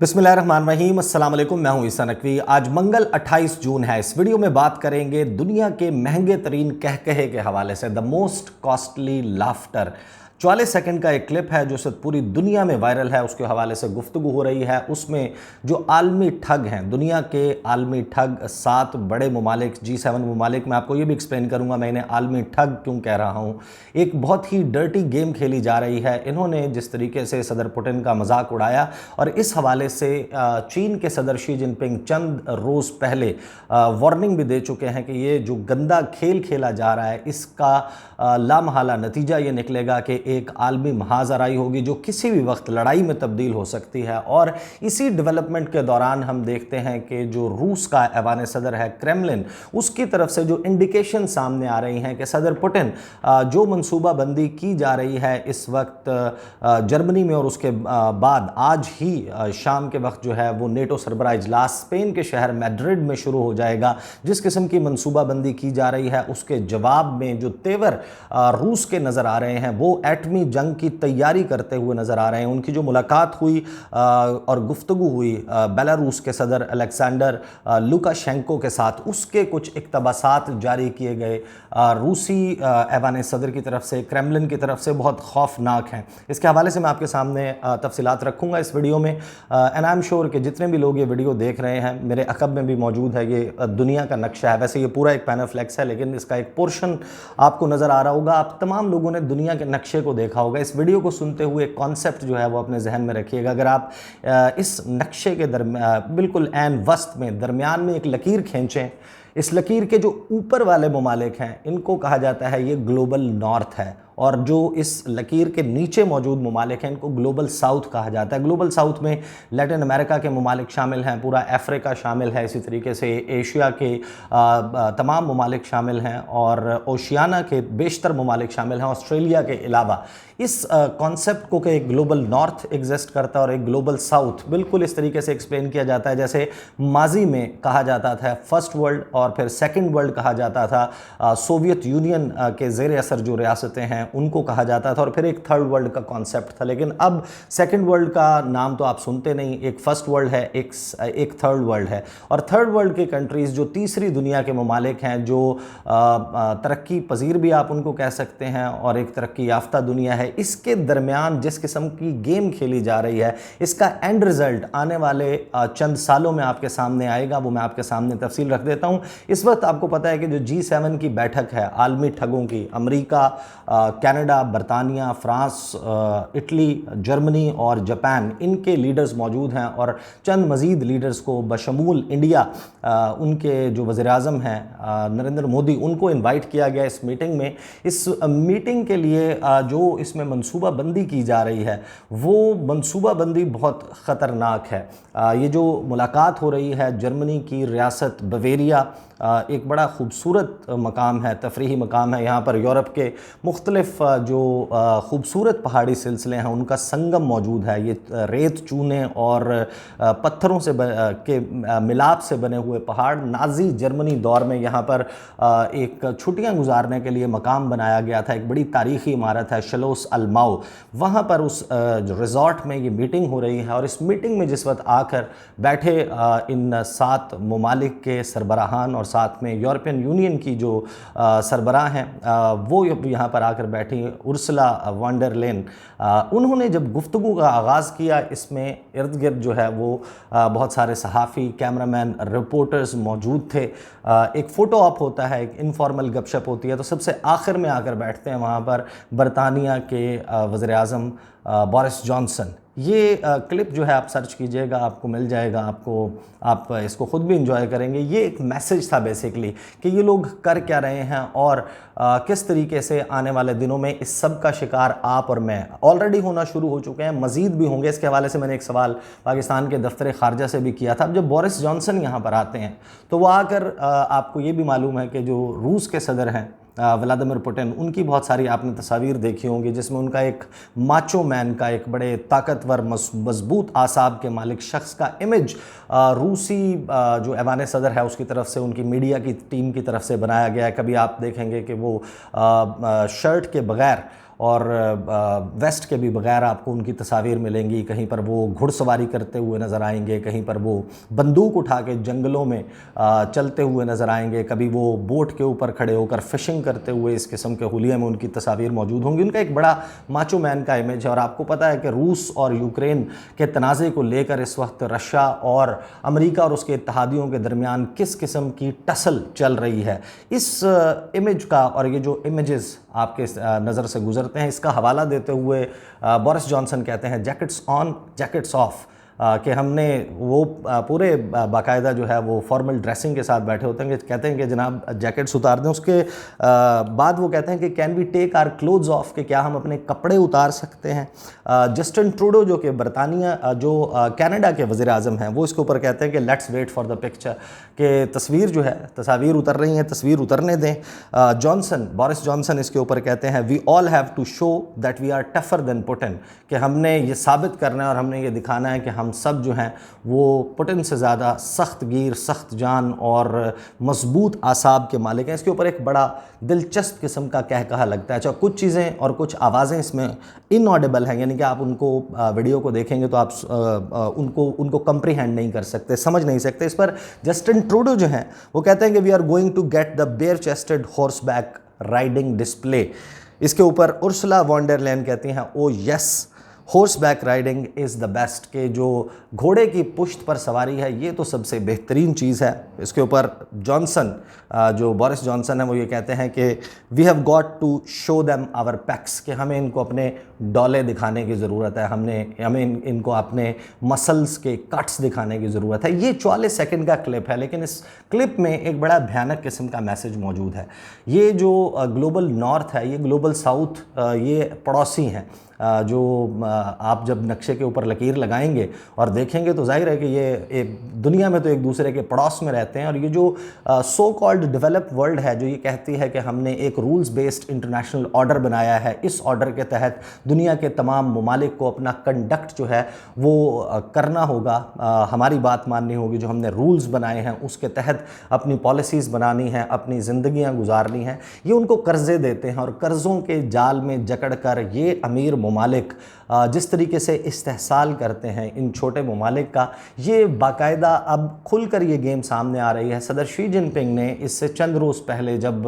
बिस्मिल्लाहिर्रहमानिर्रहीम, अस्सलाम वालेकुम। मैं हूं ईसा नकवी। आज मंगल 28 जून है। इस वीडियो में बात करेंगे दुनिया के महंगे तरीन कहकहे के हवाले से, the most costly laughter. 44 second का एक क्लिप है जो सिर्फ पूरी दुनिया में वायरल है, उसके हवाले से गुफ्तगू हो रही है। उसमें जो आलमी ठग हैं, दुनिया के आलमी ठग 7 बड़े ममालिक, G7 ममालिक, मैं आपको ये भी एक्सप्लेन करूंगा मैं इन्हें आलमी ठग क्यों कह रहा हूं। एक बहुत ही डर्टी गेम खेली जा रही है। इन्होंने जिस तरीके से सदर पुतिन का मजाक उड़ाया, और इस हवाले से चीन के सदर शी जिनपिंग चंद रोज़ पहले वार्निंग भी दे चुके हैं कि ये जो गंदा खेल खेला जा रहा है, इसका लामहला नतीजा ये निकलेगा कि एक आलमी महाजराई होगी जो किसी भी वक्त लड़ाई में तब्दील हो सकती है। और इसी डेवलपमेंट के दौरान हम देखते हैं कि जो रूस का ऐवान सदर है क्रेमलिन, उसकी तरफ से जो इंडिकेशन सामने आ रही हैं कि सदर पुतिन जो मनसूबाबंदी की जा रही है इस वक्त जर्मनी में, और उसके बाद आज ही शाम के वक्त जो है वो नेटो सरबराह इजलास स्पेन के शहर मैड्रिड में शुरू हो जाएगा। जिस किस्म की मनसूबाबंदी की जा रही है उसके जवाब में जो तेवर रूस के नज़र आ रहे हैं, वो एटमी जंग की तैयारी करते हुए नज़र आ रहे हैं। उनकी जो मुलाकात हुई और गुफ्तगू हुई बेलारूस के सदर अलेक्जेंडर लुकाशेंको के साथ, उसके कुछ इक़्तिबासात जारी किए गए रूसी ऐवान सदर की तरफ से, क्रेमलिन की तरफ से, बहुत खौफनाक हैं। इसके हवाले से मैं आपके सामने तफसीलात रखूँगा इस वीडियो में। एंड आई एम श्योर कि जितने भी लोग ये वीडियो देख रहे हैं, मेरे अकब में भी मौजूद है ये दुनिया का नक्शा है। वैसे ये पूरा एक पैनाफ्लेक्स है, लेकिन इसका एक पोर्शन आपको नज़र आ रहा होगा। आप तमाम लोगों ने दुनिया के नक्शे को देखा होगा। इस वीडियो को सुनते हुए एक कॉन्सेप्ट जो है वो अपने जहन में रखिएगा। अगर आप इस नक्शे के बिल्कुल एन वस्त में दरमियान में एक लकीर खींचें, इस लकीर के जो ऊपर वाले ममालिक हैं इनको कहा जाता है ये ग्लोबल नॉर्थ है, और जो इस लकीर के नीचे मौजूद ममालिक हैं इनको ग्लोबल साउथ कहा जाता है। ग्लोबल साउथ में लैटिन अमेरिका के ममालिक शामिल हैं, पूरा अफ्रीका शामिल है, इसी तरीके से एशिया के तमाम ममालिक शामिल हैं, और ओशियाना के बेशतर ममालिक शामिल हैं, ऑस्ट्रेलिया के अलावा। इस कॉन्सेप्ट को कि एक ग्लोबल नॉर्थ एग्जिस्ट करता है और एक ग्लोबल साउथ, बिल्कुल इस तरीके से एक्सप्लेन किया जाता है जैसे माजी में कहा जाता था फर्स्ट वर्ल्ड और फिर सेकंड वर्ल्ड कहा जाता था। सोवियत यूनियन के ज़ेर असर जो रियासतें हैं उनको कहा जाता था, और फिर एक थर्ड वर्ल्ड का कॉन्सेप्ट था। लेकिन अब सेकंड वर्ल्ड का नाम तो आप सुनते नहीं, एक फर्स्ट वर्ल्ड है, एक थर्ड वर्ल्ड है। और थर्ड वर्ल्ड की कंट्रीज़ जो तीसरी दुनिया के ममालिक हैं, जो तरक्की पजीर भी आप उनको कह सकते हैं और एक तरक्की याफ्ता दुनिया है, इसके दरमियान जिस किस्म की गेम खेली जा रही है, इसका एंड रिज़ल्ट आने वाले चंद सालों में आपके सामने आएगा। वो मैं आपके सामने तफसील रख देता हूँ। इस वक्त आपको पता है कि जो G7 की बैठक है आलमी ठगों की, अमेरिका, कनाडा, बरतानिया, फ्रांस, इटली, जर्मनी और जापान, इनके लीडर्स मौजूद हैं, और चंद मज़ीद लीडर्स को बशमूल इंडिया, उनके जो वज़ीर-ए-आज़म हैं नरेंद्र मोदी, उनको इनवाइट किया गया इस मीटिंग में। इस मीटिंग के लिए जो इसमें मनसूबाबंदी की जा रही है वो मनसूबाबंदी बहुत ख़तरनाक है। ये जो मुलाकात हो रही है, जर्मनी की रियासत बवेरिया एक बड़ा ख़ूबसूरत मकाम है, तफरीही मकाम है। यहाँ पर यूरोप के मुख्तलिफ़ जो ख़ूबसूरत पहाड़ी सिलसिले हैं उनका संगम मौजूद है। ये रेत, चूने और पत्थरों से के मिलाप से बने हुए पहाड़, नाज़ी जर्मनी दौर में यहाँ पर एक छुट्टियाँ गुजारने के लिए मकाम बनाया गया था। एक बड़ी तारीख़ी इमारत है शलोस अलमाओ, वहाँ पर उस रिज़ॉर्ट में ये मीटिंग हो रही है। और इस मीटिंग में जिस वक्त आकर बैठे इन 7 ममालिक के सरबराहान और साथ में यूरोपियन यूनियन की जो सरबराह हैं, वो यहाँ पर आकर बैठी उर्सुला वॉन डर लेन, उन्होंने जब गुफ्तगू का आगाज़ किया, इसमें इर्द गिर्द जो है वो बहुत सारे सहाफ़ी, कैमरामैन, रिपोर्टर्स मौजूद थे। एक फ़ोटो ऑप होता है, एक इनफॉर्मल गपशप होती है, तो सबसे आखिर में आकर बैठते हैं वहाँ पर बरतानिया के वज़ीर-ए-आज़म बोरिस जॉनसन। ये क्लिप जो है आप सर्च कीजिएगा, आपको मिल जाएगा, आप इसको ख़ुद भी इंजॉय करेंगे। ये एक मैसेज था बेसिकली कि ये लोग कर क्या रहे हैं और किस तरीके से आने वाले दिनों में इस सब का शिकार आप और मैं ऑलरेडी होना शुरू हो चुके हैं, मज़ीद भी होंगे। इसके हवाले से मैंने एक सवाल पाकिस्तान के दफ्तर ख़ारजा से भी किया था। अब जब बोरिस जॉनसन यहाँ पर आते हैं तो वह आकर आपको ये भी मालूम है कि जो रूस के सदर हैं व्लादिमीर पुतिन, उनकी बहुत सारी आपने तस्वीर देखी होंगी जिसमें उनका एक माचो मैन का, एक बड़े ताकतवर मजबूत आसाब के मालिक शख्स का इमेज रूसी जो ऐवान सदर है उसकी तरफ से, उनकी मीडिया की टीम की तरफ से बनाया गया है। कभी आप देखेंगे कि वो शर्ट के बग़ैर और वेस्ट के भी बगैर आपको उनकी तस्वीर मिलेंगी। कहीं पर वो घुड़सवारी करते हुए नज़र आएंगे, कहीं पर वो बंदूक उठा के जंगलों में चलते हुए नज़र आएंगे, कभी वो बोट के ऊपर खड़े होकर फिशिंग करते हुए इस किस्म के हुलिये में उनकी तस्वीर मौजूद होंगी। उनका एक बड़ा माचो मैन का इमेज है। और आपको पता है कि रूस और यूक्रेन के तनाज़े को लेकर इस वक्त रशिया और अमेरिका और उसके इत्तहादियों के दरमियान किस किस्म की टसल चल रही है, इस इमेज का और ये जो इमेजेस आपके नज़र से गुजरते हैं, इसका हवाला देते हुए बोरिस जॉनसन कहते हैं जैकेट्स ऑन जैकेट्स ऑफ, कि हमने वो पूरे बाकायदा जो है वो फॉर्मल ड्रेसिंग के साथ बैठे होते हैं, कहते हैं कि जनाब जैकेट्स उतार दें। उसके बाद वो कहते हैं कि can we take our clothes off, कि क्या हम अपने कपड़े उतार सकते हैं। जस्टिन ट्रूडो जो कि बरतानिया जो कनाडा के वज़ीर आज़म हैं, वो इसके ऊपर कहते हैं कि let's wait for the picture, कि तस्वीर जो है तस्वीर उतर रही हैं, तस्वीर उतरने दें। बोरिस जॉनसन इसके ऊपर कहते हैं we all have to show that we are tougher than Putin, कि हमने ये साबित करना है और हमने ये दिखाना है कि हम सब जो हैं वो पुटिन से ज़्यादा सख्त गिर, सख्त जान और मजबूत आसाब के मालिक हैं। इसके ऊपर एक बड़ा दिलचस्प किस्म का कहकहा लगता है। अच्छा, कुछ चीज़ें और कुछ आवाज़ें इसमें इनऑडिबल हैं, यानी कि आप उनको वीडियो को देखेंगे तो आप उनको कंप्रीहेंड नहीं कर सकते, समझ नहीं सकते। इस पर जस्टिन ट्रूडो जो हैं वो कहते हैं कि we are going to get the bare chested horseback riding display. इसके ऊपर उर्सुला वॉन डर लेयन कहती हैं oh yes, horseback riding is the best, के जो घोड़े की पुश्त पर सवारी है ये तो सबसे बेहतरीन चीज़ है। इसके ऊपर जॉनसन जो बोरिस जॉनसन है वो ये कहते हैं कि we have got to show them our pecs, कि हमें इनको अपने डोले दिखाने की ज़रूरत है, हमें इनको अपने मसल्स के कट्स दिखाने की ज़रूरत है। ये 44 सेकंड का क्लिप है, लेकिन इस क्लिप में एक बड़ा भयानक किस्म का मैसेज मौजूद है। ये जो ग्लोबल नॉर्थ है, ये ग्लोबल साउथ, ये पड़ोसी हैं। जो आप जब नक्शे के ऊपर लकीर लगाएंगे और देखेंगे तो जाहिर है कि ये दुनिया में तो एक दूसरे के पड़ोस में रहते हैं। और ये जो सो कॉल्ड डेवलप्ड वर्ल्ड है जो ये कहती है कि हमने एक रूल्स बेस्ड इंटरनेशनल ऑर्डर बनाया है, इस ऑर्डर के तहत दुनिया के तमाम ममालिक को अपना कंडक्ट जो है वो करना होगा, हमारी बात माननी होगी, जो हमने रूल्स बनाए हैं उसके तहत अपनी पॉलिसीज़ बनानी है, अपनी ज़िंदगियाँ गुजारनी हैं। ये उनको कर्ज़े देते हैं और कर्ज़ों के जाल में जकड़ कर ये अमीर ममालिक जिस तरीके से इस्तेहसाल करते हैं इन छोटे ममालिक का, ये बाकायदा अब खुलकर ये गेम सामने आ रही है। सदर शी जिनपिंग ने इससे चंद रोज़ पहले जब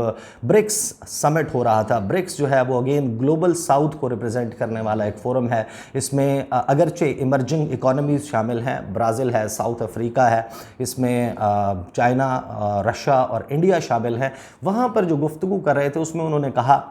ब्रिक्स समिट हो रहा था, ब्रिक्स जो है वो अगेन ग्लोबल साउथ को रिप्रेजेंट करने वाला एक फोरम है। इसमें अगरचे इमर्जिंग इकोनॉमीज़ शामिल हैं, ब्राज़ील है, साउथ अफ्रीका है, इसमें चाइना, रशिया और इंडिया शामिल हैं। वहाँ पर जो गुफ्तगू कर रहे थे उसमें उन्होंने कहा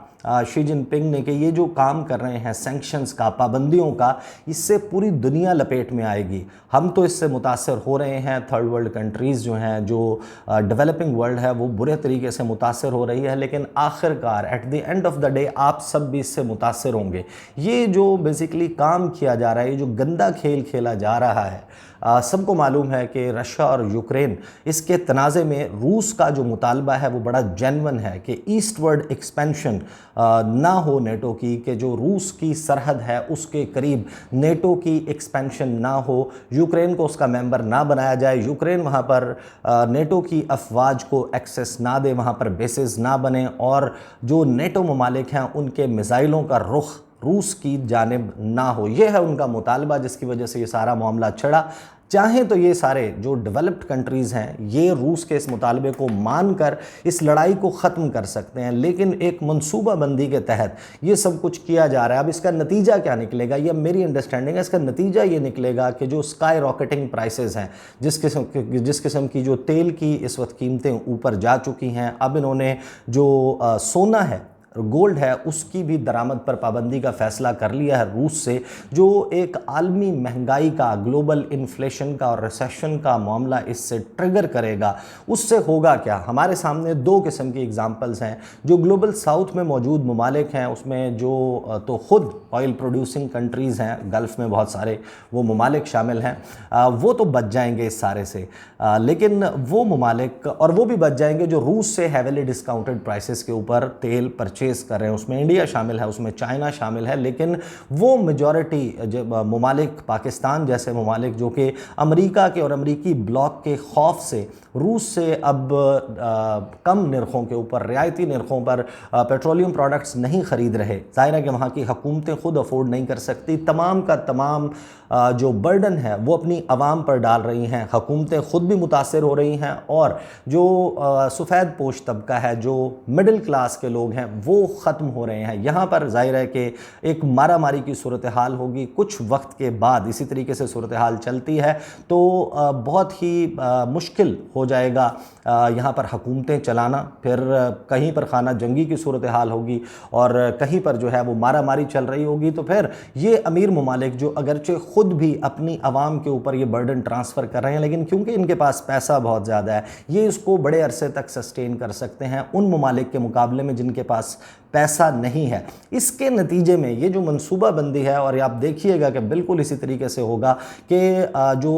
शी जिनपिंग ने कि ये जो काम कर रहे हैं सैंक्शंस का, पाबंदियों का, इससे पूरी दुनिया लपेट में आएगी। हम तो इससे मुतासर हो रहे हैं, थर्ड वर्ल्ड कंट्रीज़ जो हैं, जो डेवलपिंग वर्ल्ड है वो बुरे तरीके से मुतासर हो रही है, लेकिन आखिरकार at the end of the day आप सब भी इससे मुतासर होंगे। ये जो बेसिकली काम किया जा रहा है, ये जो गंदा खेल खेला जा रहा है, सबको मालूम है कि रशिया और यूक्रेन इसके तनाज़े में रूस का जो मुतालबा है वो बड़ा जेन्युइन है कि ईस्टवर्ड एक्सपेंशन ना हो नेटो की, कि जो रूस की सरहद है उसके करीब नेटो की एक्सपेंशन ना हो, यूक्रेन को उसका मेंबर ना बनाया जाए, यूक्रेन वहाँ पर नेटो की अफवाज को एक्सेस ना दे, वहाँ पर बेसेस ना बने, और जो नेटो ममालिक हैं उनके मिसाइलों का रुख रूस की जानिब ना हो। यह है उनका मुतालबा, जिसकी वजह से ये सारा मामला छिड़ा। चाहें तो ये सारे जो डेवलप्ड कंट्रीज़ हैं ये रूस के इस मुतालबे को मानकर इस लड़ाई को ख़त्म कर सकते हैं, लेकिन एक मनसूबाबंदी के तहत ये सब कुछ किया जा रहा है। अब इसका नतीजा क्या निकलेगा, ये मेरी अंडरस्टैंडिंग है, इसका नतीजा ये निकलेगा कि जो स्काई रॉकेटिंग प्राइसेस हैं, जिस किस्म की जो तेल की इस वक्त कीमतें ऊपर जा चुकी हैं, अब इन्होंने जो सोना है, गोल्ड है, उसकी भी दरामद पर पाबंदी का फैसला कर लिया है रूस से, जो एक आलमी महंगाई का, ग्लोबल इन्फ्लेशन का और रिसेशन का मामला इससे ट्रिगर करेगा। उससे होगा क्या, हमारे सामने दो किस्म की एग्जांपल्स हैं। जो ग्लोबल साउथ में मौजूद ममालिक हैं उसमें जो तो ख़ुद ऑयल प्रोड्यूसिंग कंट्रीज़ हैं, गल्फ़ में बहुत सारे वो ममालिक शामिल हैं, वो तो बच जाएंगे इस सारे से, लेकिन वो ममालिक, और वो भी बच जाएंगे जो रूस से हैवीली डिस्काउंटेड प्राइसेस के ऊपर तेल परचेज परचेज़ कर रहे हैं, उसमें इंडिया शामिल है, उसमें चाइना शामिल है, लेकिन वो मेजॉरिटी ममालिक, पाकिस्तान जैसे ममालिक जो कि अमेरिका के और अमेरिकी ब्लॉक के खौफ से रूस से अब कम नरखों के ऊपर, रियायती नरखों पर पेट्रोलियम प्रोडक्ट्स नहीं ख़रीद रहे। ज़ाहिर है कि वहाँ की हुकूमतें खुद अफोर्ड नहीं कर सकती, तमाम का तमाम जो बर्डन है वो अपनी आवाम पर डाल रही हैं। हुकूमतें खुद भी मुतासर हो रही हैं और जो सफ़ेद पोश तबका है, जो मिडिल क्लास के लोग हैं, वो ख़त्म हो रहे हैं। यहाँ पर ज़ाहिर है कि एक मारा मारी की सूरत हाल होगी। कुछ वक्त के बाद इसी तरीके से सूरत हाल चलती है तो बहुत ही मुश्किल हो जाएगा यहाँ पर हुकूमतें चलाना। फिर कहीं पर खाना जंगी की सूरत हाल होगी और कहीं पर जो है वो मारा मारी चल रही होगी। तो फिर ये अमीर ममालिक जो अगरचे खुद भी अपनी आवाम के ऊपर ये बर्डन ट्रांसफ़र कर रहे हैं, लेकिन क्योंकि इनके पास पैसा बहुत ज़्यादा है, ये इसको बड़े अरसे तक सस्टेन कर सकते हैं उन ममालिक के मुकाबले में जिनके पास पैसा नहीं है। इसके नतीजे में ये जो मनसूबाबंदी है, और आप देखिएगा कि बिल्कुल इसी तरीके से होगा कि जो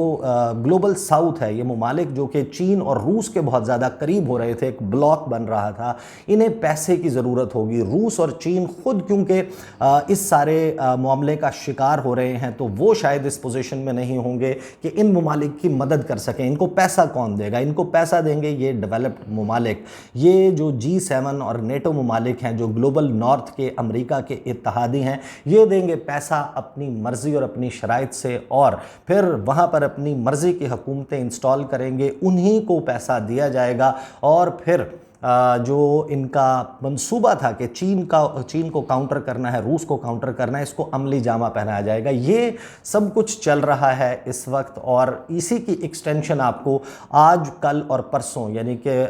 ग्लोबल साउथ है, ये ममालिक जो कि चीन और रूस के बहुत ज़्यादा करीब हो रहे थे, एक ब्लॉक बन रहा था, इन्हें पैसे की ज़रूरत होगी। रूस और चीन खुद क्योंकि इस सारे मामले का शिकार हो रहे हैं, तो वो शायद इस पोजीशन में नहीं होंगे कि इन ममालिक की मदद कर सकें। इनको पैसा कौन देगा? इनको पैसा देंगे ये डेवलप्ड ममालिक, ये जो G7 और नेटो ममालिक हैं, जो ग्लोबल नॉर्थ के अमेरिका के इत्तेहादी हैं, ये देंगे पैसा अपनी मर्ज़ी और अपनी शराइत से, और फिर वहाँ पर अपनी मर्ज़ी की हुकूमतें इंस्टॉल करेंगे, उन्हीं को पैसा दिया जाएगा। और फिर जो इनका मंसूबा था कि चीन को काउंटर करना है, रूस को काउंटर करना है, इसको अमली जामा पहनाया जाएगा। ये सब कुछ चल रहा है इस वक्त, और इसी की एक्सटेंशन आपको आज, कल और परसों, यानी कि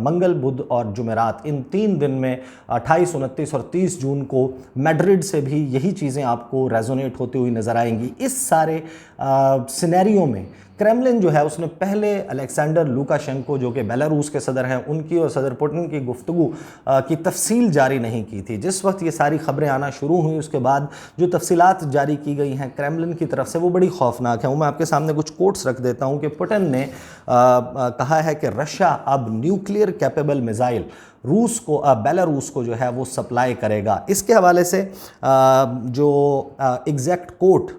मंगल, बुध और जुमेरात, इन 3 दिन में 28, 29 और 30 जून को मैड्रिड से भी यही चीज़ें आपको रेजोनेट होती हुई नज़र आएंगी। इस सारे सिनेरियो में क्रेमलिन जो है उसने पहले अलेक्जेंडर लुकाशेंको जो कि बेलारूस के सदर हैं, उनकी और सदर पुतिन की गुफ्तगू की तफसील जारी नहीं की थी। जिस वक्त ये सारी खबरें आना शुरू हुई, उसके बाद जो तफसीलात जारी की गई हैं क्रेमलिन की तरफ से, वो बड़ी खौफनाक है। वो मैं आपके सामने कुछ कोट्स रख देता हूँ कि पुतिन ने कहा है कि रशिया अब न्यूक्लियर कैपेबल मिसाइल रूस को, बेलारूस को जो है वो सप्लाई करेगा। इसके हवाले से जो एग्जैक्ट कोट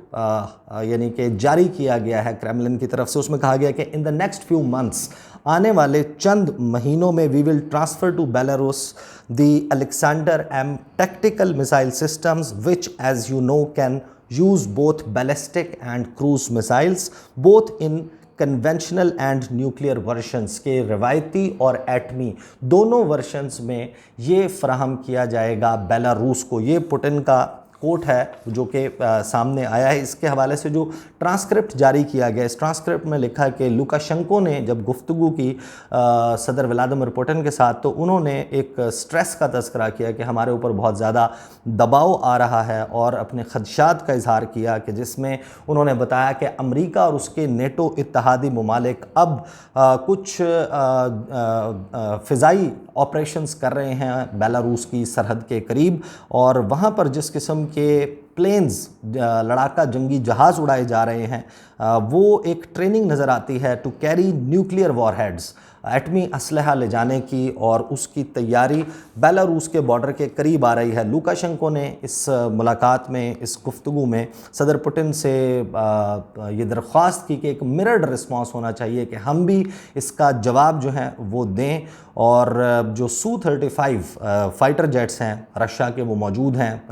यानी कि जारी किया गया है क्रेमलिन की तरफ से, उसमें कहा गया कि in the next few months, आने वाले चंद महीनों में, we will transfer to Belarus the Alexander M tactical missile systems which as you know can use both ballistic and cruise missiles both in conventional and nuclear versions के रवायती और एटमी दोनों versions में ये फ्राहम किया जाएगा बेलारूस को। ये पुतिन का कोट है जो कि सामने आया है। इसके हवाले से जो ट्रांसक्रिप्ट जारी किया गया, इस ट्रांसक्रिप्ट में लिखा है कि लुकाशेंको ने जब गुफ्तगू की सदर व्लादिमीर पुतिन के साथ, तो उन्होंने एक स्ट्रेस का तज़किरा किया कि हमारे ऊपर बहुत ज़्यादा दबाव आ रहा है, और अपने खदशात का इजहार किया कि जिसमें उन्होंने बताया कि अमेरिका और उसके नेटो इत्तेहादी ममालिक अब कुछ फ़िज़ाई ऑपरेशंस कर रहे हैं बेलारूस की सरहद के करीब, और वहाँ पर जिस किस्म के प्लेन्स, लड़ाका जंगी जहाज़ उड़ाए जा रहे हैं, वो एक ट्रेनिंग नज़र आती है टू कैरी न्यूक्लियर वॉरहेड्स, एटमी असलहा ले जाने की, और उसकी तैयारी बेलारूस के बॉर्डर के करीब आ रही है। लुकाशेंको ने इस मुलाकात में, इस गुफ्तगू में सदर पुतिन से ये दरख्वास्त की कि एक मिरर्ड रिस्पांस होना चाहिए, कि हम भी इसका जवाब जो है वो दें, और जो Su-35 फाइटर जेट्स हैं रशिया के, वो मौजूद हैं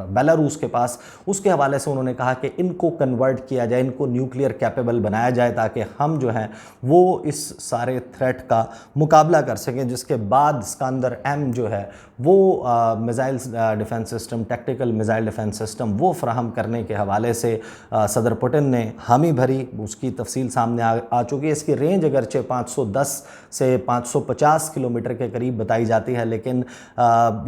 बेलारूस के पास। उसके हवाले से उन्होंने कहा कि इनको कन्वर्ट किया जाए, इनको न्यूक्लियर कैपेबल बनाया जाए, ताकि हम जो हैं वो इस सारे थ्रेट का मुकाबला कर सकें, जिसके बाद स्कंदर M जो है वो missile defence system, tactical missile defence system, वो फ्राहम करने के हवाले से सदर पुतिन ने हामी भरी। उसकी तफसील सामने आ चुकी है। इसकी रेंज अगरचे 510 से 550 किलोमीटर के करीब बताई जाती है, लेकिन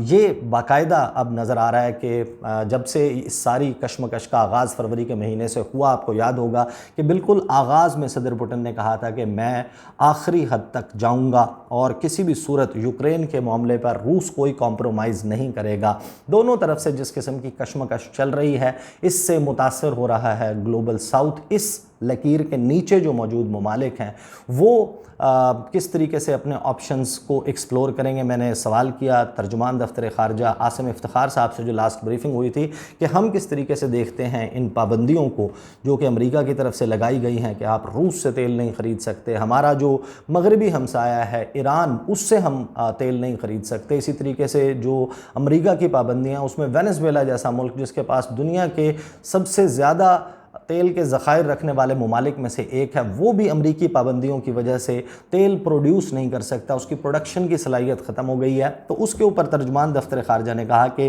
ये बाकायदा अब नज़र आ रहा है कि जब से इस सारी कशमकश का आगाज़ फरवरी के महीने से हुआ, आपको याद होगा कि बिल्कुल आगाज़ में सदर पुतिन ने कहा था कि मैं आखिरी हद तक जाऊंगा और किसी भी सूरत यूक्रेन के मामले पर रूस कोई कॉम्प्रोमाइज़ नहीं करेगा। दोनों तरफ से जिस किस्म की कशमकश चल रही है, इससे मुतासर हो रहा है ग्लोबल साउथ। इस लकीर के नीचे जो मौजूद ममालिक हैं वो किस तरीके से अपने ऑप्शंस को एक्सप्लोर करेंगे। मैंने सवाल किया तर्जुमान दफ्तर ख़ारजा आसिम इफ्तिखार साहब से जो लास्ट ब्रीफिंग हुई थी कि हम किस तरीके से देखते हैं इन पाबंदियों को जो कि अमेरिका की तरफ से लगाई गई हैं कि आप रूस से तेल नहीं ख़रीद सकते, हमारा जो मगरबी हमसाया है ईरान उससे हम तेल नहीं ख़रीद सकते। इसी तरीके से जो अमेरिका की पाबंदियाँ उसमें वेनेजुएला जैसा मुल्क जिसके पास दुनिया के सबसे ज़्यादा तेल के ज़खायर रखने वाले ममालिक में से एक है, वो भी अमरीकी पाबंदियों की वजह से तेल प्रोड्यूस नहीं कर सकता, उसकी प्रोडक्शन की सलाहियत ख़त्म हो गई है। तो उसके ऊपर तर्जुमान दफ्तर ख़ारजा ने कहा कि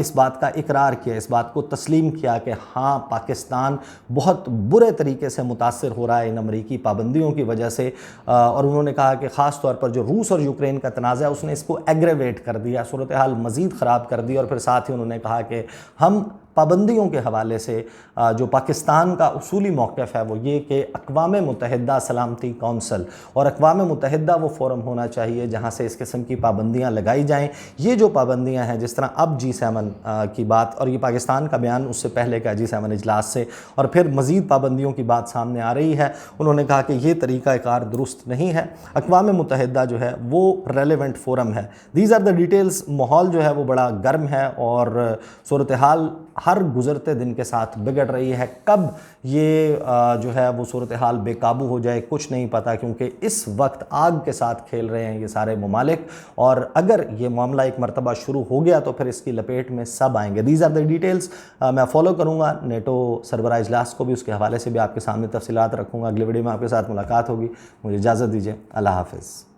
इस बात का इकरार किया, इस बात को तस्लीम किया कि हाँ पाकिस्तान बहुत बुरे तरीके से मुतासर हो रहा है इन अमरीकी पाबंदियों की वजह से। और उन्होंने कहा कि ख़ास तौर पर जो रूस और यूक्रेन का तनाज़ा है उसने इसको एग्रेवेट कर दिया, सूरत हाल मज़ीद ख़राब कर दी। और फिर साथ ही उन्होंने कहा कि हम पाबंदियों के हवाले से जो पाकिस्तान का उसूली मौक़िफ़ है वो ये कि अक़वाम मुत्तहिदा सलामती कौंसल और अक़वाम मुत्तहिदा वो फ़ोरम होना चाहिए जहाँ से इस किस्म की पाबंदियाँ लगाई जाएँ। ये जो पाबंदियाँ हैं जिस तरह अब G7 की बात, और ये पाकिस्तान का बयान उससे पहले का G7 इजलास से, और फिर मज़ीद पाबंदियों की बात सामने आ रही है। उन्होंने कहा कि ये तरीक़ाकार दुरुस्त नहीं है, अक़वाम मुत्तहिदा जो है वो रेलेवेंट फ़ोरम है। These are the details. माहौल जो है वो बड़ा गर्म है और सूरत हाल हर गुज़रते दिन के साथ बिगड़ रही है। कब ये जो है वो सूरत हाल बेकाबू हो जाए कुछ नहीं पता, क्योंकि इस वक्त आग के साथ खेल रहे हैं ये सारे ममालिक, और अगर ये मामला एक मरतबा शुरू हो गया तो फिर इसकी लपेट में सब आएंगे। These are the details. मैं फॉलो करूँगा नेटो सरबराह इजलास को भी, उसके हवाले से भी आपके सामने तफसीलात रखूँगा। अगले वीडियो में आपके साथ मुलाकात होगी। मुझे इजाज़त दीजिए। अल्लाह हाफ़िज़।